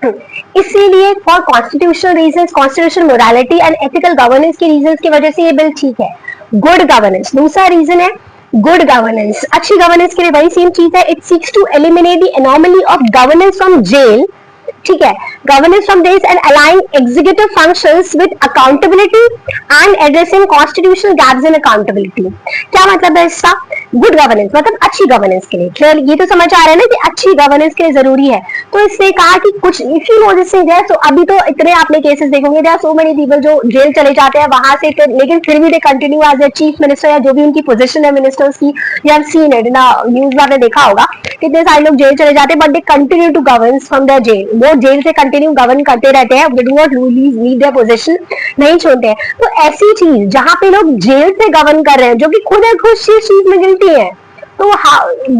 इसीलिए for constitutional reasons, constitutional morality and ethical governance की reasons की वजह से ये बिल ठीक है। गुड गवर्नेंस दूसरा रीजन है, गुड गवर्नेंस, अच्छी गवर्नेंस के लिए वही सेम चीज है, it seeks to eliminate the anomaly of governance from jail, ठीक है, governance from this and aligning executive functions with accountability and addressing constitutional gaps in accountability. क्या मतलब है इसका? गुड गवर्नेंस मतलब अच्छी गवर्नेंस के लिए, क्लियर, ये तो समझ आ रहा है ना कि अच्छी गवर्नेंस के लिए जरूरी है। तो इसने कहा कि कुछ if you know this thing, तो अभी तो इतने आपने केसेस देखोगे, there are so many people जो जेल चले जाते हैं वहां से, लेकिन फिर भी they continue as a chief minister या जो भी उनकी पोजीशन है मिनिस्टर्स की, यू हैव सीन इट ना, न्यूज में आपने देखा होगा कितने सारे लोग जेल चले जाते हैं, but they continue to govern from their jail, वो जेल से कंटिन्यू गवर्न करते रहते हैं, they do not leave their position, नहीं छोड़ते हैं। तो ऐसी चीज जहां पे लोग जेल से गवर्न कर रहे हैं, जो कि खुद चीज में गिल्टी है, तो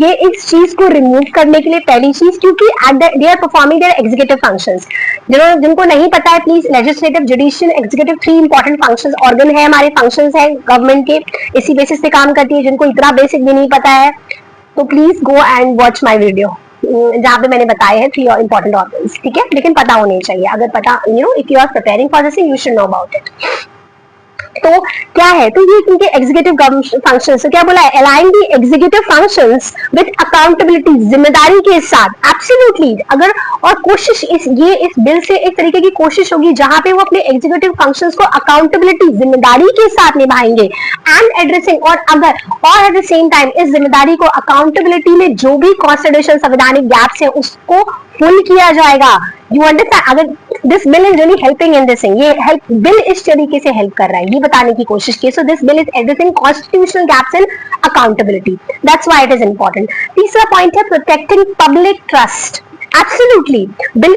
ये इस चीज को रिमूव करने के लिए पहली चीज, क्योंकि they are performing their executive functions, जिनको नहीं पता है please, legislative, judicial, executive, 3 important functions, organ है हमारे, फंक्शंस है गवर्नमेंट के, इसी बेसिस पे काम करती है। जिनको इतना बेसिक भी नहीं पता है तो please go and watch my video जहाँ पे मैंने बताए हैं 3 इंपॉर्टेंट ऑर्गन्स, ठीक है, लेकिन पता होने चाहिए, अगर पता, you know, if you are preparing for this you should know about it. तो क्या है, तो ये इनके एग्जीक्यूटिव फंक्शंस, क्या बोला है, align the executive functions with accountability, जिम्मेदारी के साथ, एब्सोल्युटली, अगर, और कोशिश इस बिल से एक तरीके की कोशिश होगी जहां पे वो अपने एग्जीक्यूटिव फंक्शंस को अकाउंटेबिलिटी, जिम्मेदारी के साथ निभाएंगे, एंड एड्रेसिंग, और एट द सेम टाइम इस जिम्मेदारी को, अकाउंटेबिलिटी में जो भी कॉन्स्टिट्यूशन संवैधानिक गैप्स है उसको फुल किया जाएगा। You understand? अगर this bill is really helping in this thing, ये हेल्प बिल इस तरीके से हेल्प कर रहा है, ये बताने की कोशिश की। So this bill is addressing constitutional gaps in accountability, that's why it is important. तीसरा पॉइंट है protecting public trust, absolutely, bill